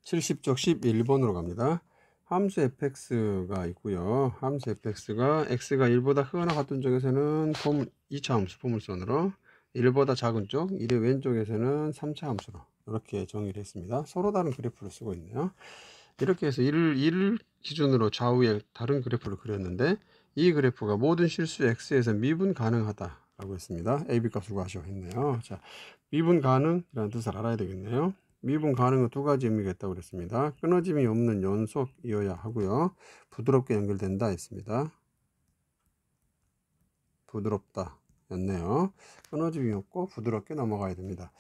70쪽 11번으로 갑니다. 함수 fx가 있고요. 함수 fx가 x가 1보다 크거나 같은 쪽에서는 2차 함수 포물선으로, 1보다 작은 쪽 1의 왼쪽에서는 3차 함수로 이렇게 정의를 했습니다. 서로 다른 그래프를 쓰고 있네요. 이렇게 해서 1을 기준으로 좌우에 다른 그래프를 그렸는데, 이 그래프가 모든 실수 x에서 미분 가능하다라고 했습니다. a, b 값을 구하시오 했네요. 자, 미분 가능이라는 뜻을 알아야 되겠네요. 미분 가능은 두 가지 의미가 있다고 그랬습니다. 끊어짐이 없는 연속이어야 하고요. 부드럽게 연결된다 했습니다. 부드럽다 였네요. 끊어짐이 없고 부드럽게 넘어가야 됩니다.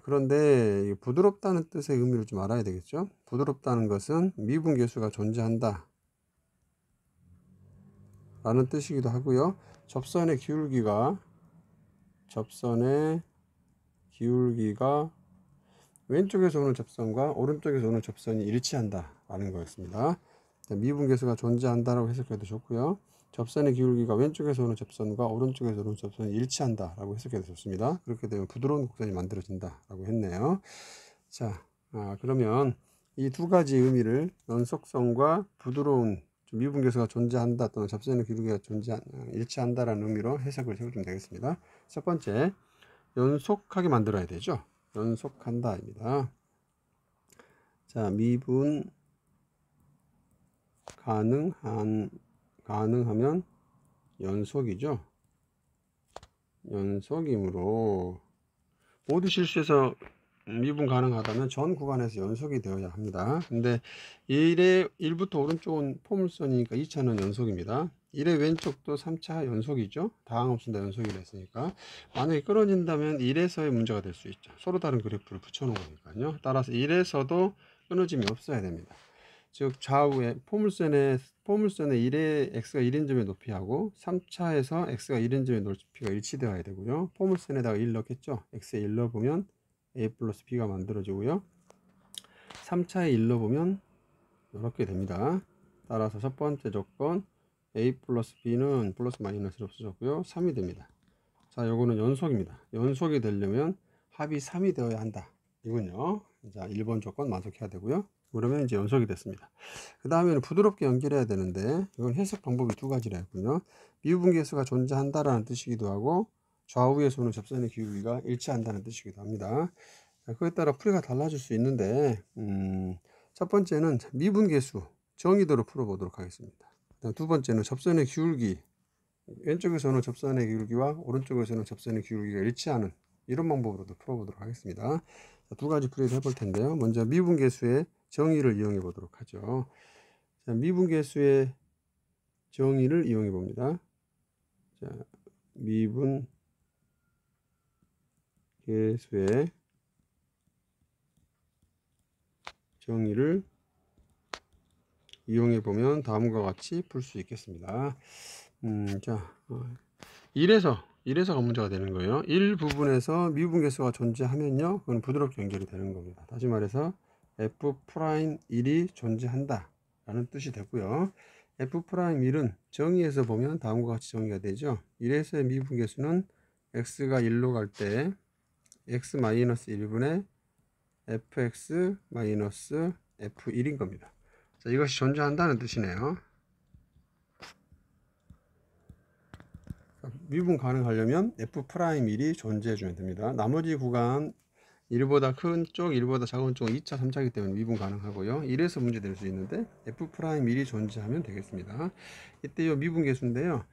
그런데 부드럽다는 뜻의 의미를 좀 알아야 되겠죠. 부드럽다는 것은 미분 계수가 존재한다 라는 뜻이기도 하고요. 접선의 기울기가 왼쪽에서 오는 접선과 오른쪽에서 오는 접선이 일치한다 라는 거였습니다. 미분계수가 존재한다라고 해석해도 좋고요. 접선의 기울기가 왼쪽에서 오는 접선과 오른쪽에서 오는 접선이 일치한다 라고 해석해도 좋습니다. 그렇게 되면 부드러운 곡선이 만들어진다 라고 했네요. 자, 그러면 이 두 가지 의미를 연속성과 부드러운 미분계수가 존재한다 또는 접선의 기울기가 일치한다라는 의미로 해석을 해주면 되겠습니다. 첫 번째, 연속하게 만들어야 되죠. 연속한다입니다. 자, 미분 가능하면 연속이죠. 연속이므로 모두 실수에서 미분 가능하다면 전 구간에서 연속이 되어야 합니다. 근데 1부터 오른쪽은 포물선이니까 2차는 연속입니다. 1의 왼쪽도 3차 연속이죠. 다항 없습니다. 연속이라 했으니까. 만약에 끊어진다면 1에서의 문제가 될 수 있죠. 서로 다른 그래프를 붙여놓은 거니까요. 따라서 1에서도 끊어짐이 없어야 됩니다. 즉 좌우에 포물선에 1의 x가 1인점의 높이하고 3차에서 x가 1인점의 높이가 일치되어야 되고요. 포물선에다가 1 넣겠죠. x에 1 넣어보면 a 플러스 b가 만들어지고요. 3차에 1 넣어보면 이렇게 됩니다. 따라서 첫 번째 조건 a 플러스 b는 플러스 마이너스로 없어졌고요. 3이 됩니다. 자, 요거는 연속입니다. 연속이 되려면 합이 3이 되어야 한다. 이군요. 자, 1번 조건 만족해야 되고요. 그러면 이제 연속이 됐습니다. 그 다음에는 부드럽게 연결해야 되는데, 이건 해석 방법이 두 가지라 했군요. 미분계수가 존재한다라는 뜻이기도 하고, 좌우에서 오는 접선의 기울기가 일치한다는 뜻이기도 합니다. 자, 그에 따라 풀이가 달라질 수 있는데, 첫 번째는 미분계수 정의대로 풀어보도록 하겠습니다. 두 번째는 접선의 기울기, 왼쪽에서 오는 접선의 기울기와 오른쪽에서 오는 접선의 기울기가 일치하는 이런 방법으로도 풀어보도록 하겠습니다. 자, 두 가지 풀이를 해볼 텐데요. 먼저 미분계수의 정의를 이용해 보도록 하죠. 자, 미분계수의 정의를 이용해 봅니다. 자, 미분계수의 정의를 이용해 보면 다음과 같이 풀 수 있겠습니다. 자, 1에서가 문제가 되는 거예요. 1 부분에서 미분계수가 존재하면요, 그건 부드럽게 연결이 되는 겁니다. 다시 말해서 f'1이 존재한다 라는 뜻이 되고요. f'1은 정의에서 보면 다음과 같이 정의가 되죠. 1에서의 미분계수는 x가 1로 갈 때 x-1분의 fx-f1인 겁니다. 자, 이것이 존재한다는 뜻이네요. 미분 가능하려면 f'1이 존재해주면 됩니다. 나머지 구간 1보다 큰 쪽, 1보다 작은 쪽 2차, 3차이기 때문에 미분 가능하고요. 1에서 문제 될 수 있는데 f'1이 존재하면 되겠습니다. 이때 이 미분계수인데요.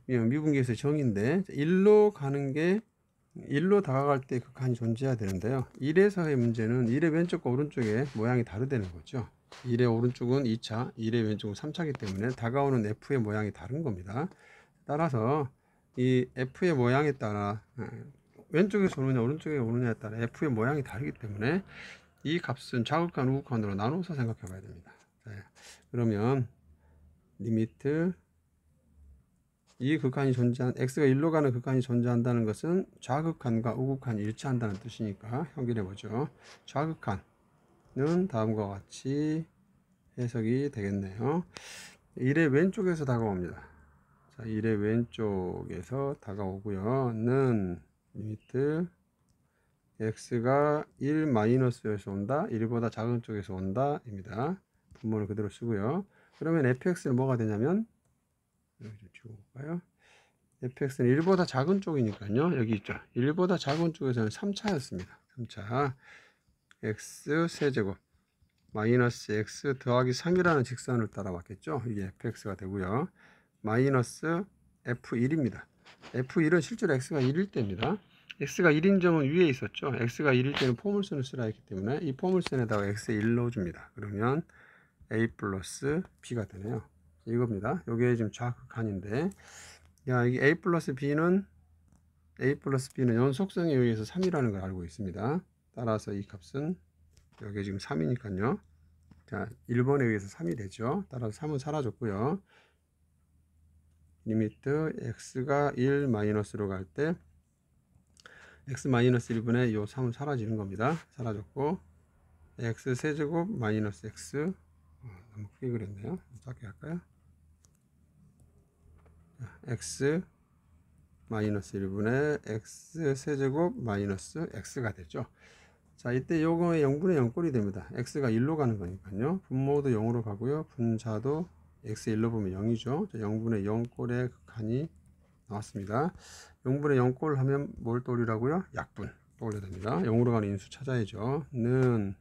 미분계수의 정의인데 1로 가는 게 1로 다가갈 때 극한이 존재해야 되는데요. 1에서의 문제는 1의 왼쪽과 오른쪽의 모양이 다르다는 거죠. 1의 오른쪽은 2차, 1의 왼쪽은 3차이기 때문에 다가오는 f의 모양이 다른 겁니다. 따라서 이 f의 모양에 따라 왼쪽에서 오느냐 오른쪽에 오느냐에 따라 f의 모양이 다르기 때문에 이 값은 좌극한 우극한으로 나눠서 생각해 봐야 됩니다. 자, 그러면 리미트 이 극한이 x가 1로 가는 극한이 존재한다는 것은 좌극한과 우극한이 일치한다는 뜻이니까 연결해 보죠. 좌극한은 다음과 같이 해석이 되겠네요. 1의 왼쪽에서 다가옵니다. 자, 1의 왼쪽에서 다가오고요. 는 리미트 x가 1 마이너스에서 온다, 1보다 작은 쪽에서 온다 입니다. 분모를 그대로 쓰고요. 그러면 fx는 뭐가 되냐면, 여기 좀 지워볼까요? fx는 1보다 작은 쪽이니까요. 여기 있죠. 1보다 작은 쪽에서는 3차였습니다. 3차. x 세제곱 마이너스 x 더하기 3이라는 직선을 따라 왔겠죠. 이게 fx가 되고요. 마이너스 f1입니다. f1은 실제로 x가 1일 때입니다. x가 1인 점은 위에 있었죠. x가 1일 때는 포물선을 쓰라 했기 때문에 이 포물선에다가 x에 1 넣어줍니다. 그러면 a 플러스 b가 되네요. 이겁니다. 이게 지금 좌극한인데, 야, 이게 a 플러스 b는 연속성에 의해서 3이라는 걸 알고 있습니다. 따라서 이 값은 여기 지금 3이니까요. 자, 1번에 의해서 3이 되죠. 따라서 3은 사라졌고요. 리미트 x가 1 마이너스로 갈 때 x 마이너스 1분의 요 3은 사라지는 겁니다. 사라졌고, x 세제곱 마이너스 x, 너무 크게 그렸네요. 작게 할까요? x 마이너스 1분의 x 세제곱 마이너스 x가 되죠. 자, 이때 요거의 0분의 0꼴이 됩니다. x가 1로 가는 거니까요. 분모도 0으로 가고요. 분자도 x 1로 보면 0이죠. 0분의 0꼴의 극한이 나왔습니다. 0분의 0꼴 하면 뭘 떠올리라고요? 약분 떠올려야 됩니다. 0으로 가는 인수 찾아야죠. 는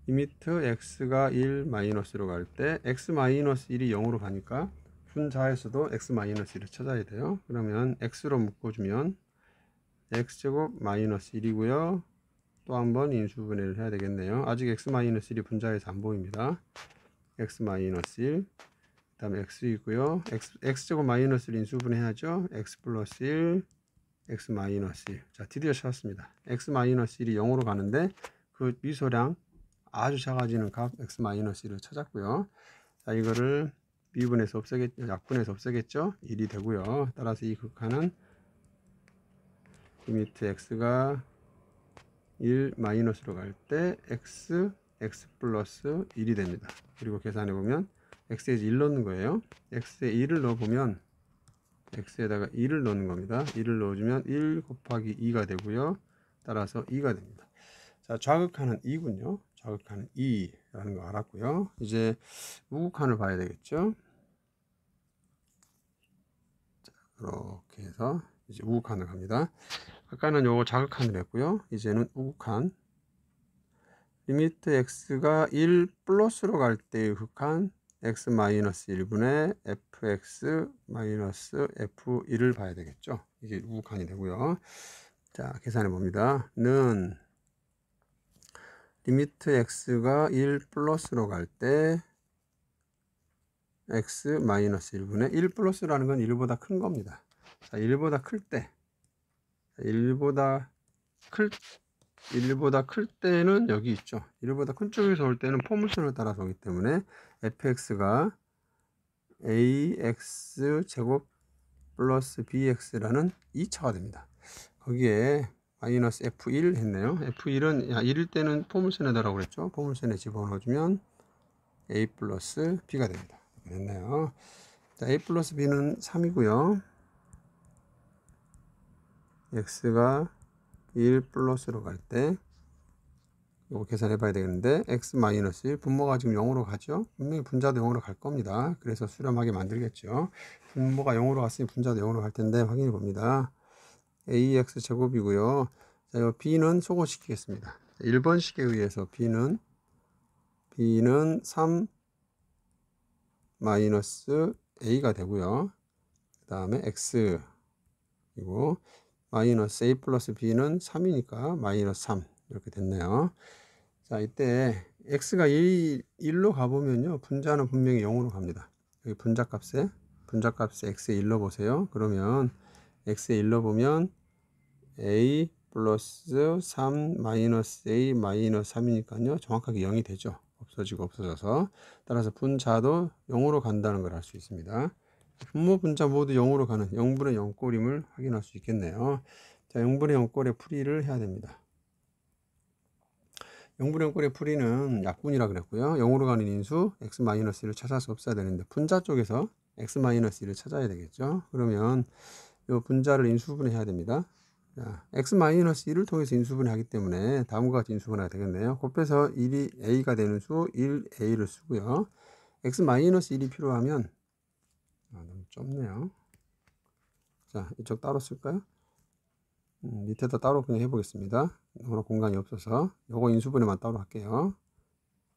리미트 x가 1 마이너스로 갈 때 x 마이너스 1이 0으로 가니까 분자에서도 x 마이너스 1을 찾아야 돼요. 그러면 x로 묶어주면 x제곱 마이너스 1이고요. 또 한번 인수분해를 해야 되겠네요. 아직 x 마이너스 1이 분자에서 안 보입니다. x 마이너스 1, 그 다음에 x이고요. x제곱 마이너스 1 인수분해 해야죠. x 플러스 1, x 마이너스 1. 자, 드디어 찾았습니다. x 마이너스 1이 0으로 가는데 그 미소량 아주 작아지는 값 x 마이너스 1을 찾았고요. 자, 이거를 미분해서 없애겠죠. 약분해서 없애겠죠. 1이 되고요. 따라서 이 극한은 리미트 x가 1 마이너스로 갈 때 x 플러스 1이 됩니다. 그리고 계산해 보면 x에 1 넣는 거예요. x에 1을 넣어보면 x에다가 1을 넣는 겁니다. 1을 넣어주면 1 곱하기 2가 되고요. 따라서 2가 됩니다. 자, 좌극한은 2군요. 좌극한은 2라는 거 알았고요. 이제 우극한을 봐야 되겠죠. 자, 이렇게 해서 이제 우극한을 갑니다. 아까는 요거 자극한을 했고요. 이제는 우극한. 리미트 x가 1 플러스로 갈 때의 극한 x 마이너스 1분의 fx 마이너스 f1을 봐야 되겠죠. 이게 우극한이 되고요. 자, 계산해 봅니다. 는 리미트 x가 1 플러스로 갈 때 x 마이너스 1분의 1 플러스라는 건 1보다 큰 겁니다. 자, 1보다 클 때 1보다 클 때는 여기 있죠. 1보다 큰 쪽에서 올 때는 포물선을 따라서 오기 때문에 fx가 ax 제곱 플러스 bx라는 2차가 됩니다. 거기에 마이너스 f1 했네요. f1은 1일 때는 포물선에다라고 그랬죠. 포물선에 집어넣어주면 a 플러스 b가 됩니다. 이렇게 됐네요. 자, a 플러스 b는 3이고요. x가 1 플러스로 갈 때 이거 계산해 봐야 되겠는데 x 마이너스 1 분모가 지금 0으로 가죠. 분명히 분자도 0으로 갈 겁니다. 그래서 수렴하게 만들겠죠. 분모가 0으로 갔으니 분자도 0으로 갈 텐데 확인해 봅니다. ax 제곱이고요. 자, 이 b는 소거시키겠습니다. 1번식에 의해서 b는 3 마이너스 a가 되고요. 그 다음에 x 그리고 마이너스 a 플러스 b는 3이니까 마이너스 3 이렇게 됐네요. 자, 이때 x가 1로 가보면요. 분자는 분명히 0으로 갑니다. 여기 분자값에 x에 1 넣어보세요. 그러면 x에 1 넣어보면 a 플러스 3 마이너스 a 마이너스 3이니까요. 정확하게 0이 되죠. 없어지고 없어져서. 따라서 분자도 0으로 간다는 걸 알 수 있습니다. 분모 분자 모두 0으로 가는 0분의 0꼴임을 확인할 수 있겠네요. 자, 0분의 0꼴의 풀이를 해야 됩니다. 0분의 0꼴의 풀이는 약분이라 그랬고요. 0으로 가는 인수 x-1을 찾아서 없애야 되는데 분자 쪽에서 x-1을 찾아야 되겠죠. 그러면 이 분자를 인수분해 해야 됩니다. 자, x-1을 통해서 인수분해 하기 때문에 다음과 같이 인수분해가 되겠네요. 곱해서 1이 a가 되는 수 1a를 쓰고요. x-1이 필요하면 너무 좁네요. 자, 이쪽 따로 쓸까요? 밑에다 따로 그냥 해보겠습니다. 너무 공간이 없어서 요거 인수분해만 따로 할게요.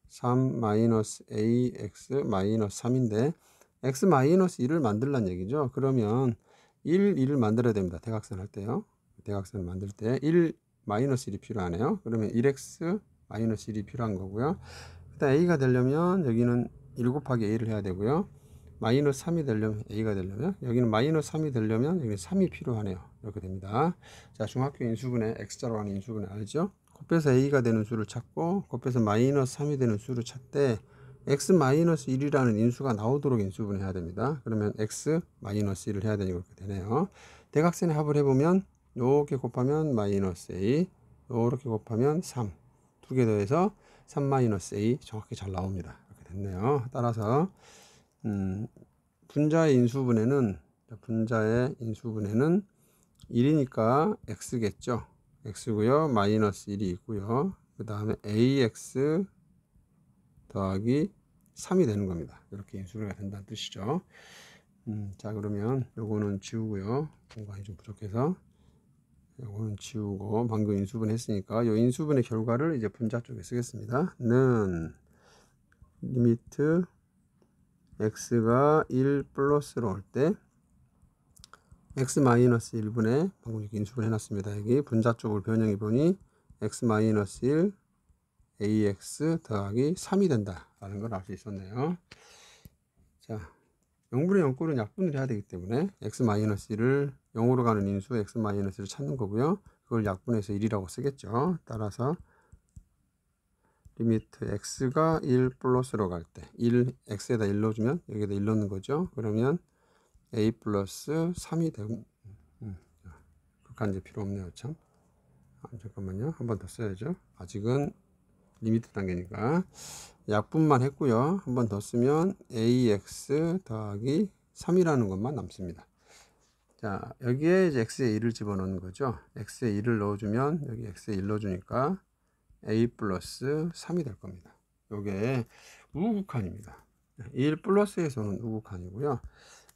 3-ax-3인데 x-1을 만들란 얘기죠. 그러면 1을 만들어야 됩니다. 대각선 할 때요. 대각선을 만들 때 1-1이 필요하네요. 그러면 1x-1이 필요한 거고요. 일단 a가 되려면 여기는 1 곱하기 a를 해야 되고요. 마이너스 3이 되려면 a가 되려면 여기는 마이너스 3이 되려면 여기는 3이 필요하네요. 이렇게 됩니다. 자, 중학교 인수분해 x자로 하는 인수분해 알죠? 곱해서 a가 되는 수를 찾고 곱해서 마이너스 3이 되는 수를 찾되 x-1이라는 인수가 나오도록 인수분해 해야 됩니다. 그러면 x-1을 해야 되니까 그렇게 되네요. 대각선의 합을 해보면 이렇게 곱하면 마이너스 a, 이렇게 곱하면 3, 두 개 더해서 3-a 정확히 잘 나옵니다. 이렇게 됐네요. 따라서 분자의 인수분해는 1이니까 x겠죠. x고요. 마이너스 1이 있고요. 그 다음에 ax 더하기 3이 되는 겁니다. 이렇게 인수분해가 된다는 뜻이죠. 자, 그러면 요거는 지우고요. 공간이 좀 부족해서 요거는 지우고 방금 인수분해 했으니까 요 인수분해 결과를 이제 분자 쪽에 쓰겠습니다. 는 리미트 x가 1 플러스로 올 때 x-1분의 방금 이렇게 인수분해 해놨습니다. 여기 분자 쪽을 변형해 보니 x-1 ax 더하기 3이 된다 라는 걸 알 수 있었네요. 자, 0분의 0꼴은 약분을 해야 되기 때문에 x-1을 0으로 가는 인수 x-1을 찾는 거고요. 그걸 약분해서 1이라고 쓰겠죠. 따라서 리미트 x가 1 플러스로 갈 때 x에다 1 넣어주면 여기에다 1 넣는 거죠. 그러면 a 플러스 3이 되고 극한제 필요 없네요. 참. 잠깐만요. 한 번 더 써야죠. 아직은 리미트 단계니까 약분만 했고요. 한 번 더 쓰면 ax 더하기 3이라는 것만 남습니다. 자, 여기에 이제 x에 1을 집어넣는 거죠. x에 1을 넣어주면 여기 x에 1 넣어주니까 a 플러스 3이 될 겁니다. 요게 우극한입니다. 1 플러스에서는 우극한이고요.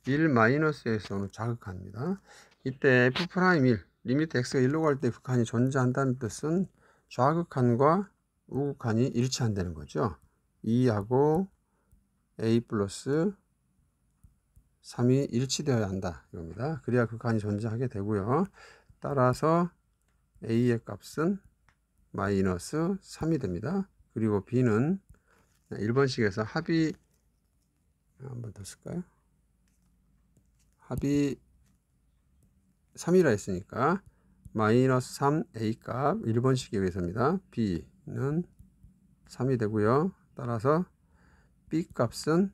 1 마이너스에서는 자극한입니다. 이때 f'1 리미트 x가 1로 갈 때 극한이 존재한다는 뜻은 좌극한과 우극한이 일치한다는 거죠. 2하고 a 플러스 3이 일치되어야 한다 이겁니다. 그래야 극한이 존재하게 되고요. 따라서 a의 값은 마이너스 3이 됩니다. 그리고 b는 1번식에서 합이 한 번 더 쓸까요? 합이 3이라 했으니까 마이너스 3a 값 1번식에 의해서입니다. b는 3이 되고요. 따라서 b 값은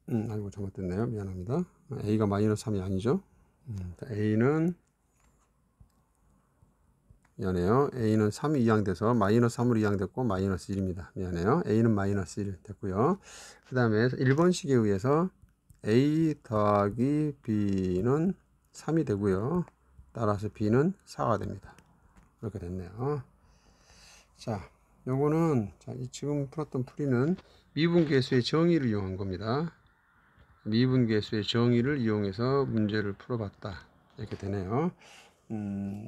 아이고 잘못됐네요. 미안합니다. a가 마이너스 3이 아니죠. a는 미안해요. a는 3이 이항돼서 마이너스 3으로 이항됐고 마이너스 1입니다. 미안해요. a는 마이너스 1 됐고요. 그 다음에 1번식에 의해서 a 더하기 b는 3이 되고요. 따라서 b는 4가 됩니다. 이렇게 됐네요. 자, 요거는 지금 풀었던 풀이는 미분계수의 정의를 이용한 겁니다. 미분계수의 정의를 이용해서 문제를 풀어봤다 이렇게 되네요.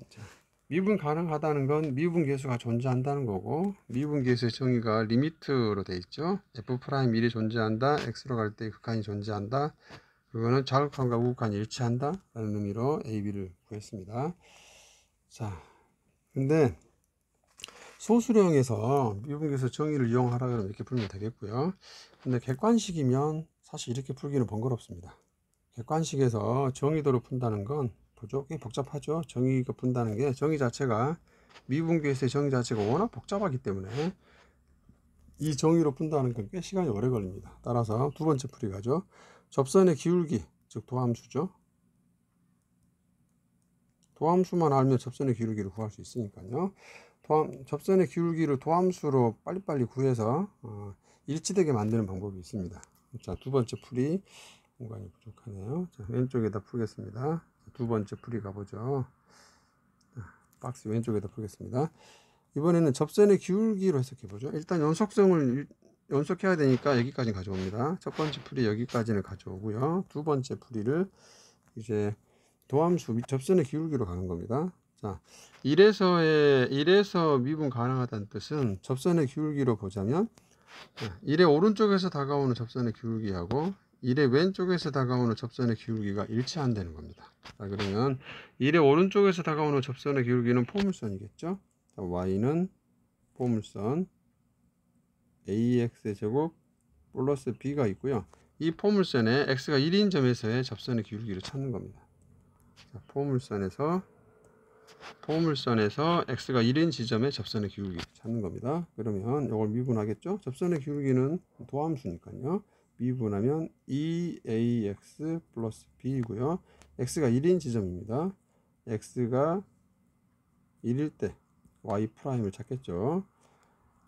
자, 미분 가능하다는 건 미분계수가 존재한다는 거고 미분계수의 정의가 리미트로 돼 있죠. f'1이 존재한다. x로 갈 때 극한이 존재한다. 그거는 좌극한과 우극한이 일치한다 라는 의미로 a, b를 구했습니다. 자, 근데 소수령에서 미분계수 정의를 이용하라 그러면 이렇게 풀면 되겠고요. 근데 객관식이면 사실 이렇게 풀기는 번거롭습니다. 객관식에서 정의도로 푼다는 건 꽤 복잡하죠. 정의가 푼다는 게 정의 자체가 미분계수의 정의 자체가 워낙 복잡하기 때문에 이 정의로 푼다는 건 꽤 시간이 오래 걸립니다. 따라서 두 번째 풀이 가죠. 접선의 기울기 즉 도함수죠. 도함수만 알면 접선의 기울기를 구할 수 있으니까요. 접선의 기울기를 도함수로 빨리빨리 구해서 일치되게 만드는 방법이 있습니다. 자, 두 번째 풀이 공간이 부족하네요. 자, 왼쪽에다 풀겠습니다. 두 번째 풀이 가보죠. 박스 왼쪽에다 풀겠습니다. 이번에는 접선의 기울기로 해석해보죠. 일단 연속성을 연속해야 되니까 여기까지 가져옵니다. 첫 번째 풀이 여기까지는 가져오고요. 두 번째 풀이를 이제 도함수 접선의 기울기로 가는 겁니다. 자, 1에서 미분 가능하다는 뜻은 접선의 기울기로 보자면 1의 오른쪽에서 다가오는 접선의 기울기하고 1의 왼쪽에서 다가오는 접선의 기울기가 일치한다는 겁니다. 자, 그러면 1의 오른쪽에서 다가오는 접선의 기울기는 포물선이겠죠. 자, y는 포물선 ax제곱 플러스 b가 있고요. 이 포물선에 x가 1인 점에서의 접선의 기울기를 찾는 겁니다. 자, 포물선에서 x가 1인 지점의 접선의 기울기를 찾는 겁니다. 그러면 이걸 미분하겠죠. 접선의 기울기는 도함수니까요. 미분하면 2ax 플러스 b이고요. x가 1인 지점입니다. x가 1일 때 y'을 찾겠죠.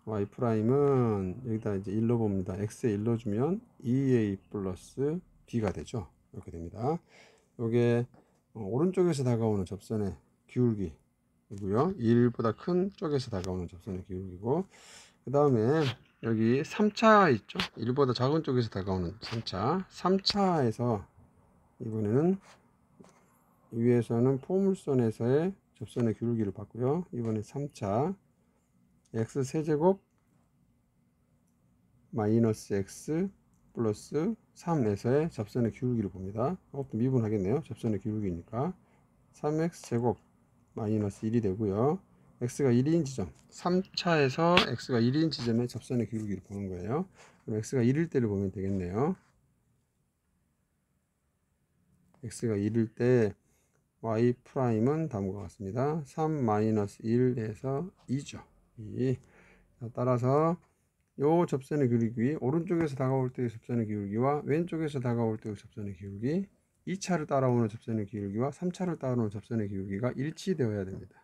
y'은 여기다 이제 1로 봅니다. x에 1로 주면 2a 플러스 b가 되죠. 이렇게 됩니다. 이게 오른쪽에서 다가오는 접선의 기울기이고요. 1보다 큰 쪽에서 다가오는 접선의 기울기고, 그 다음에 여기 3차 있죠. 1보다 작은 쪽에서 다가오는 3차에서 이번에는 위에서는 포물선에서의 접선의 기울기를 봤고요. 이번에 3차 x 세제곱 마이너스 x 플러스 3에서의 접선의 기울기를 봅니다. 이것도 미분하겠네요. 접선의 기울기니까 3x 제곱 마이너스 1이 되고요. x가 1인 지점 3차에서 x가 1인 지점의 접선의 기울기를 보는 거예요. 그럼 x가 1일 때를 보면 되겠네요. x가 1일 때 y'은 다음과 같습니다. 3 마이너스 1에서 2죠. 2. 따라서 요 접선의 기울기, 오른쪽에서 다가올 때의 접선의 기울기와 왼쪽에서 다가올 때의 접선의 기울기, 2차를 따라오는 접선의 기울기와 3차를 따라오는 접선의 기울기가 일치되어야 됩니다.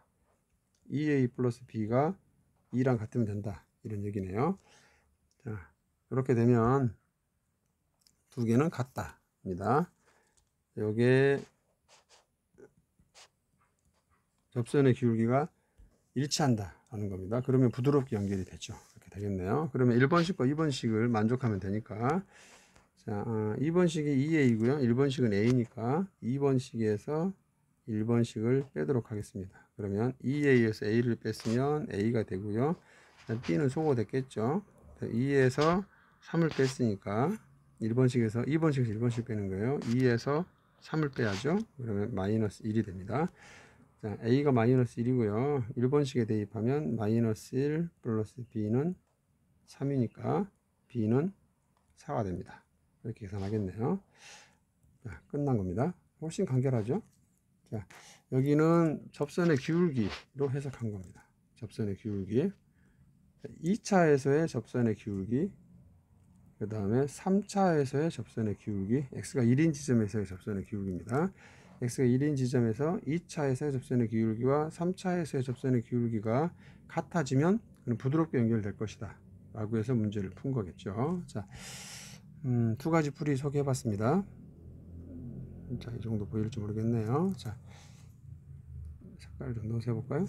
2a 플러스 b가 2랑 같으면 된다, 이런 얘기네요. 자, 이렇게 되면 두 개는 같다입니다. 여기에 접선의 기울기가 일치한다 하는 겁니다. 그러면 부드럽게 연결이 되죠. 이렇게 되겠네요. 그러면 1번식과 2번식을 만족하면 되니까, 자, 2번식이 2a이고요. 1번식은 a니까 2번식에서 1번식을 빼도록 하겠습니다. 그러면 2a에서 a를 뺐으면 a가 되고요. b는 소거됐겠죠. 2에서 3을 뺐으니까 1번식에서 2번식에서 1번씩 빼는 거예요. 2에서 3을 빼야죠. 그러면 마이너스 1이 됩니다. 자, a가 마이너스 1이고요. 1번식에 대입하면 마이너스 1 플러스 b는 3이니까 b는 4가 됩니다. 이렇게 계산하겠네요. 자, 끝난 겁니다. 훨씬 간결하죠. 자, 여기는 접선의 기울기로 해석한 겁니다. 접선의 기울기, 2차에서의 접선의 기울기, 그 다음에 3차에서의 접선의 기울기, x가 1인 지점에서의 접선의 기울기입니다. x가 1인 지점에서 2차에서의 접선의 기울기와 3차에서의 접선의 기울기가 같아지면 부드럽게 연결될 것이다 라고 해서 문제를 푼 거겠죠. 자, 두 가지 풀이 소개해 봤습니다. 자, 이 정도 보일지 모르겠네요. 자, 색깔 좀 넣어서 해볼까요?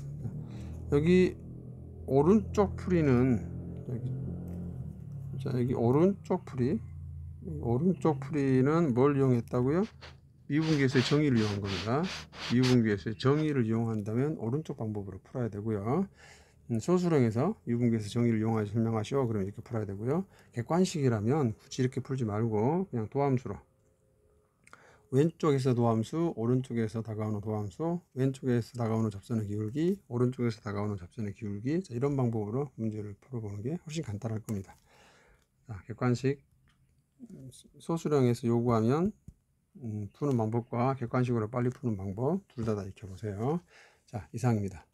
여기 오른쪽 풀이는 여기 오른쪽 풀이는 뭘 이용했다고요? 미분계수의 정의를 이용한 겁니다. 미분계수의 정의를 이용한다면 오른쪽 방법으로 풀어야 되고요. 소수령에서 미분계수 정의를 이용하여 설명하시오. 그럼 이렇게 풀어야 되고요. 객관식이라면 굳이 이렇게 풀지 말고 그냥 도함수로, 왼쪽에서 도함수, 오른쪽에서 다가오는 도함수, 왼쪽에서 다가오는 접선의 기울기, 오른쪽에서 다가오는 접선의 기울기, 자, 이런 방법으로 문제를 풀어보는 게 훨씬 간단할 겁니다. 자, 객관식 소수령에서 요구하면 푸는 방법과 객관식으로 빨리 푸는 방법 둘 다 익혀보세요. 자, 이상입니다.